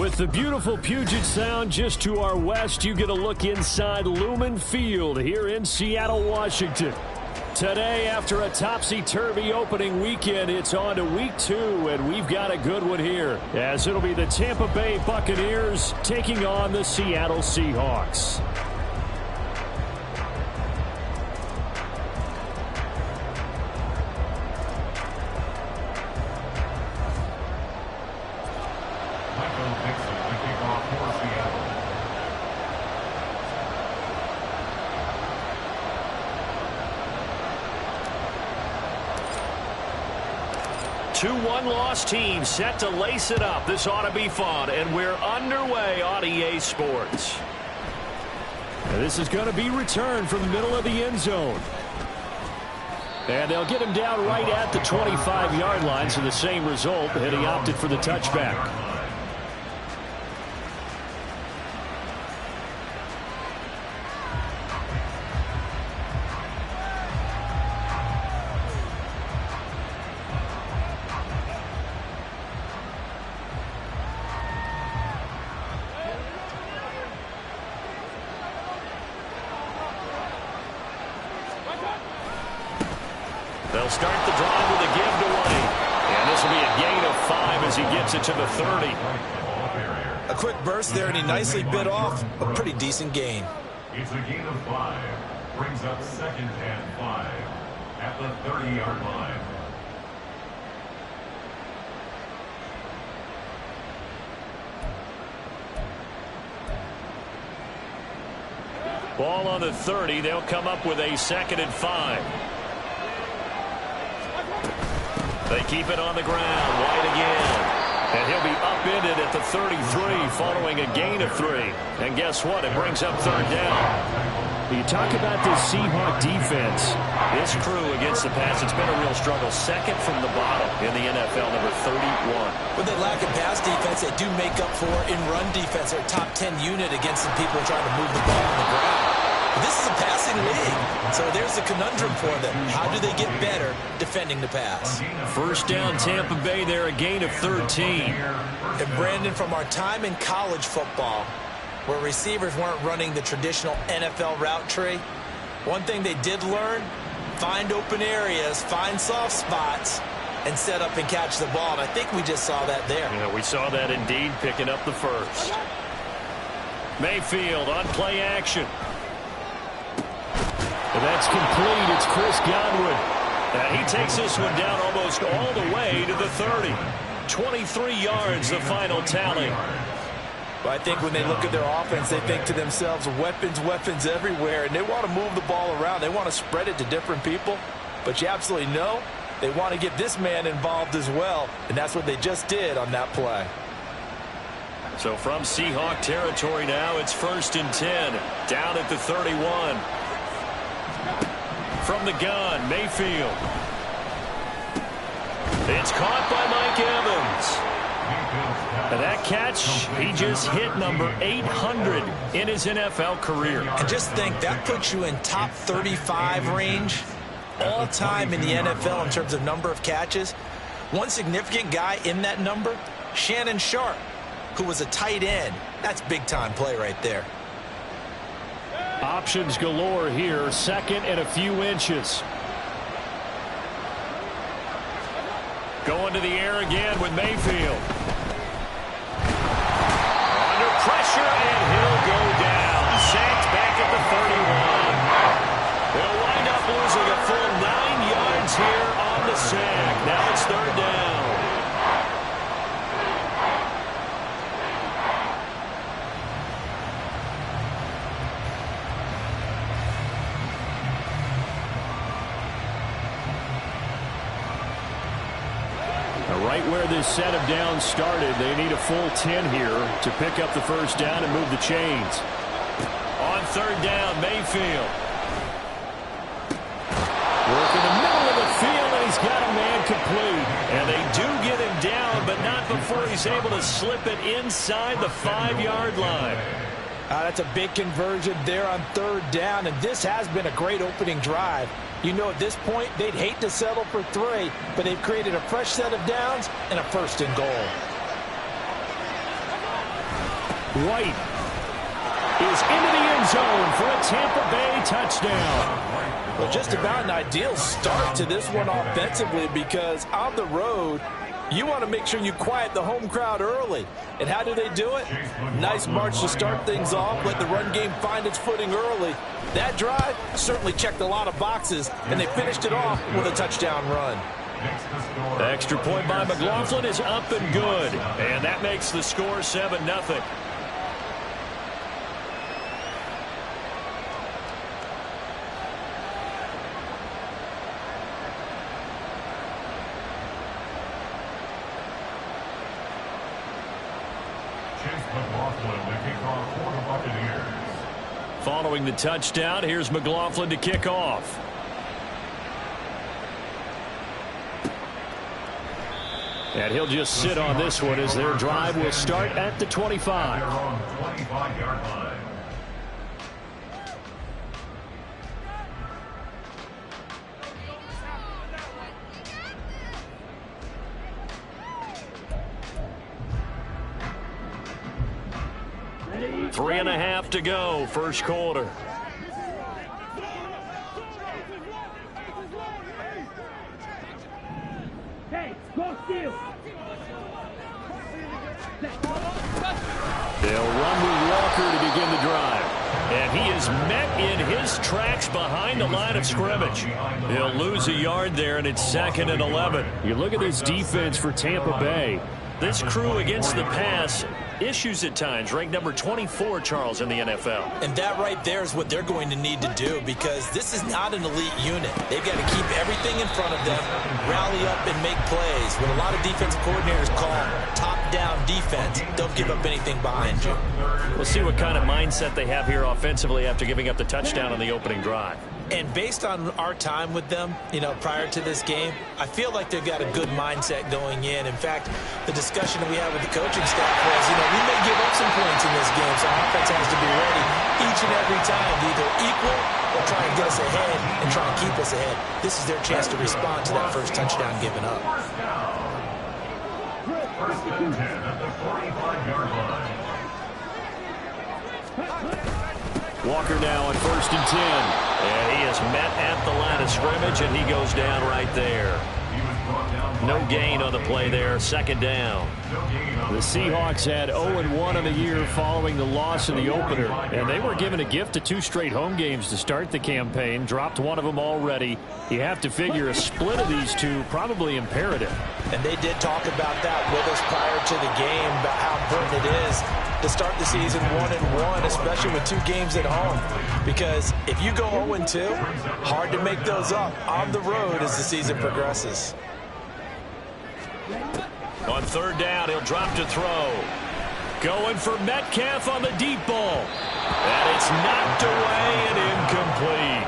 With the beautiful Puget Sound just to our west, you get a look inside Lumen Field here in Seattle, Washington. Today, after a topsy-turvy opening weekend, it's on to week 2, and we've got a good one here, as it'll be the Tampa Bay Buccaneers taking on the Seattle Seahawks. Two one-loss teams set to lace it up. This ought to be fun, and we're underway on EA Sports. And this is going to be returned from the middle of the end zone. And they'll get him down right at the 25-yard line, so the same result, and he opted for the touchback. They'll start the drive with a give to White. And this will be a gain of 5 as he gets it to the 30. A quick burst there, and he nicely bit off a pretty decent gain. It's a gain of 5. Brings up 2nd and 5 at the 30-yard line. Ball on the 30. They'll come up with a 2nd and 5. They keep it on the ground. White again. And he'll be upended at the 33 following a gain of 3. And guess what? It brings up 3rd down. You talk about this Seahawk defense. This crew against the pass, it's been a real struggle. 2nd from the bottom in the NFL, number 31. When they lack in pass defense, they do make up for in run defense. They're a top 10 unit against some people trying to move the ball on the ground. But this is a passing league, so there's a conundrum for them. How do they get better defending the pass? 1st down, Tampa Bay there, a gain of 13. And Brandon, from our time in college football, where receivers weren't running the traditional NFL route tree, one thing they did learn, find open areas, find soft spots, and set up and catch the ball. And I think we just saw that there. Yeah, we saw that indeed, picking up the 1st. Mayfield on play action. And that's complete. It's Chris Godwin. And he takes this one down almost all the way to the 30. 23 yards, the final tally. But I think when they look at their offense, they think to themselves, weapons, weapons everywhere, and they want to move the ball around. They want to spread it to different people. But you absolutely know they want to get this man involved as well, and that's what they just did on that play. So from Seahawk territory now, it's 1st and 10, down at the 31. From the gun, Mayfield. It's caught by Mike Evans. And that catch, he just hit number 800 in his NFL career. And just think, that puts you in top 35 range all time in the NFL in terms of number of catches. One significant guy in that number, Shannon Sharp, who was a tight end. That's big-time play right there. Options galore here. 2nd and a few inches. Going to the air again with Mayfield. Under pressure, and he'll go down. Sacked back at the 31. They'll wind up losing a full 9 yards here on the sack. Now it's 3rd down. Right where this set of downs started, they need a full 10 here to pick up the 1st down and move the chains. On 3rd down, Mayfield. Work in the middle of the field, and he's got a man complete. And they do get him down, but not before he's able to slip it inside the 5-yard line. That's a big conversion there on 3rd down, and this has been a great opening drive. You know, at this point, they'd hate to settle for 3, but they've created a fresh set of downs and a 1st and goal. White is into the end zone for a Tampa Bay touchdown. Well, just about an ideal start to this one offensively, because on the road, you want to make sure you quiet the home crowd early. And how do they do it? Nice march to start things off. Let the run game find its footing early. That drive certainly checked a lot of boxes, and they finished it off with a touchdown run. The extra point by McLaughlin is up and good. And that makes the score 7-0. Following the touchdown, here's McLaughlin to kick off. And he'll just sit on this one as their drive will start at the 25. 25-yard line. Three and a half to go, first quarter. They'll run with Walker to begin the drive. And he is met in his tracks behind the line of scrimmage. He'll lose a yard there, and it's 2nd and 11. You look at this defense for Tampa Bay. This crew against the pass, issues at times, ranked number 24, Charles, in the NFL. And that right there is what they're going to need to do, because this is not an elite unit. They've got to keep everything in front of them, rally up and make plays. What a lot of defensive coordinators call top-down defense. Don't give up anything behind you. We'll see what kind of mindset they have here offensively after giving up the touchdown on the opening drive. And based on our time with them, prior to this game, I feel like they've got a good mindset going in. In fact, the discussion that we had with the coaching staff was, we may give up some points in this game, so our offense has to be ready each and every time to either equal or try and get us ahead and try and keep us ahead. This is their chance to respond to that first touchdown given up. First and 10 at the 45-yard line. Walker now on 1st and 10. And he is met at the line of scrimmage, and he goes down right there. No gain on the play there, 2nd down. The Seahawks had 0-1 in the year following the loss in the opener, and they were given a gift of 2 straight home games to start the campaign. Dropped one of them already. You have to figure a split of these two probably imperative. And they did talk about that with us prior to the game, about how important it is to start the season 1-1, especially with 2 games at home. Because if you go 0-2, hard to make those up on the road as the season progresses. On 3rd down, he'll drop to throw. Going for Metcalf on the deep ball. And it's knocked away and incomplete.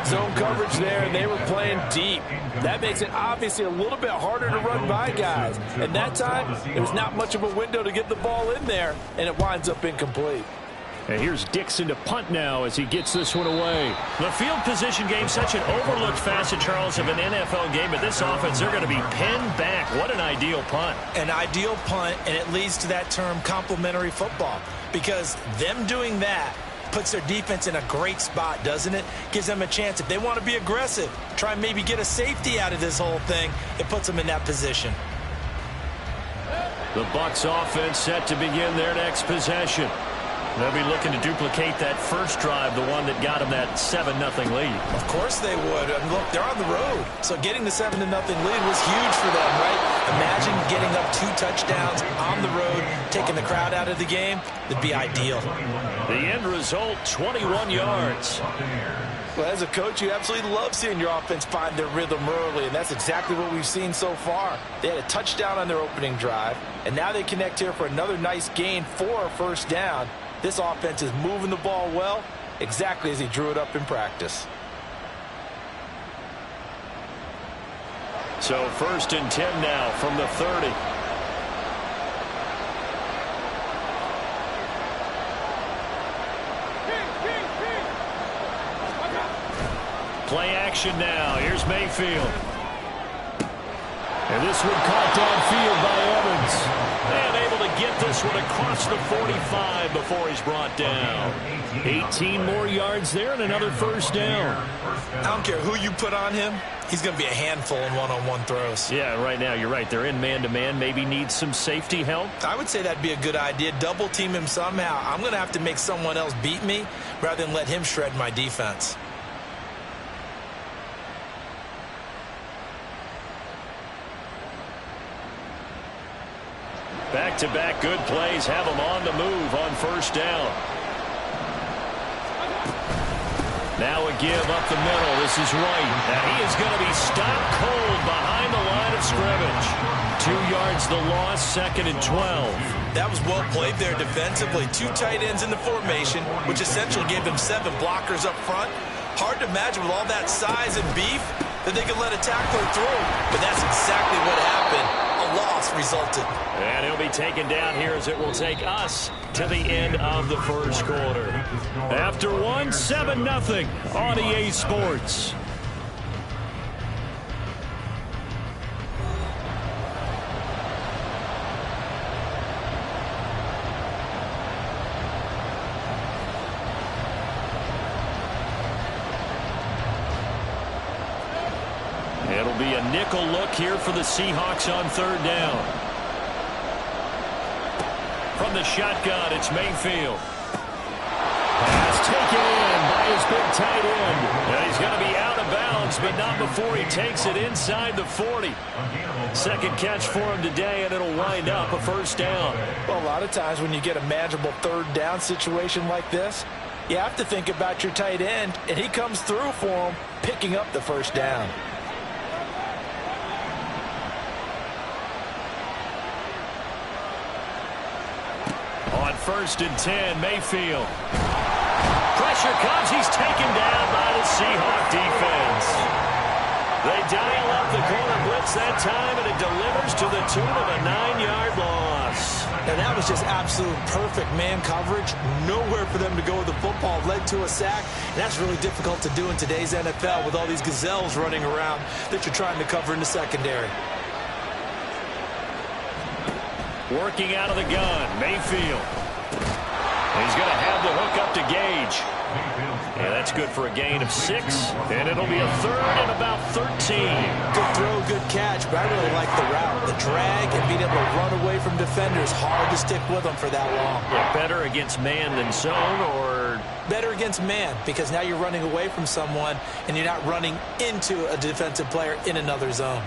Zone coverage there, and they were playing deep. That makes it obviously a little bit harder to run by guys. And that time, there was not much of a window to get the ball in there, and it winds up incomplete. And here's Dixon to punt now as he gets this one away. The field position game, such an overlooked facet, Charles, of an NFL game. But this offense, they're going to be pinned back. What an ideal punt. An ideal punt, and it leads to that term complementary football. Because them doing that puts their defense in a great spot, doesn't it? Gives them a chance. If they want to be aggressive, try and maybe get a safety out of this whole thing, it puts them in that position. The Bucs offense set to begin their next possession. They'll be looking to duplicate that first drive, the one that got them that 7-0 lead. Of course they would. And look, they're on the road. So getting the 7-0 lead was huge for them, right? Imagine getting up 2 touchdowns on the road, taking the crowd out of the game. That'd be ideal. The end result, 21 yards. Well, as a coach, you absolutely love seeing your offense find their rhythm early, and that's exactly what we've seen so far. They had a touchdown on their opening drive, and now they connect here for another nice gain for a first down. This offense is moving the ball well, exactly as he drew it up in practice. So 1st and 10 now from the 30. Play action now. Here's Mayfield. And this one caught downfield by Evans. And able to get this one across the 45 before he's brought down. 18 more yards there and another first down. I don't care who you put on him. He's going to be a handful in one-on-one throws. Yeah, right now you're right. They're in man-to-man. Maybe need some safety help. I would say that'd be a good idea. Double team him somehow. I'm going to have to make someone else beat me rather than let him shred my defense. Back-to-back good plays have him on the move on first down. Now a give up the middle. This is Wright. Now he is going to be stopped cold behind the line of scrimmage. 2 yards the loss, 2nd and 12. That was well played there defensively. 2 tight ends in the formation, which essentially gave them 7 blockers up front. Hard to imagine with all that size and beef that they could let a tackler through. But that's exactly what happened. A loss resulted. And he'll be taken down here as it will take us to the end of the first quarter. After one, 7-0 on EA Sports. It'll be a nickel look here for the Seahawks on third down. From the shotgun, it's Mayfield. Pass taken in by his big tight end. And he's going to be out of bounds, but not before he takes it inside the 40. Second catch for him today, and it'll wind up a first down. Well, a lot of times when you get a manageable third down situation like this, you have to think about your tight end, and he comes through for him, picking up the first down. On 1st and 10, Mayfield. Pressure comes. He's taken down by the Seahawk defense. They dial up the corner blitz that time, and it delivers to the tune of a 9-yard loss. And that was just absolute perfect man coverage. Nowhere for them to go with the football. Led to a sack. And that's really difficult to do in today's NFL with all these gazelles running around that you're trying to cover in the secondary. Working out of the gun, Mayfield. He's going to have the hook up to Gage. Yeah, that's good for a gain of 6. And it'll be a 3rd and about 13. Good throw, good catch, but I really like the route. The drag and being able to run away from defenders. Hard to stick with them for that long. Yeah, better against man than zone, or? Better against man, because now you're running away from someone and you're not running into a defensive player in another zone.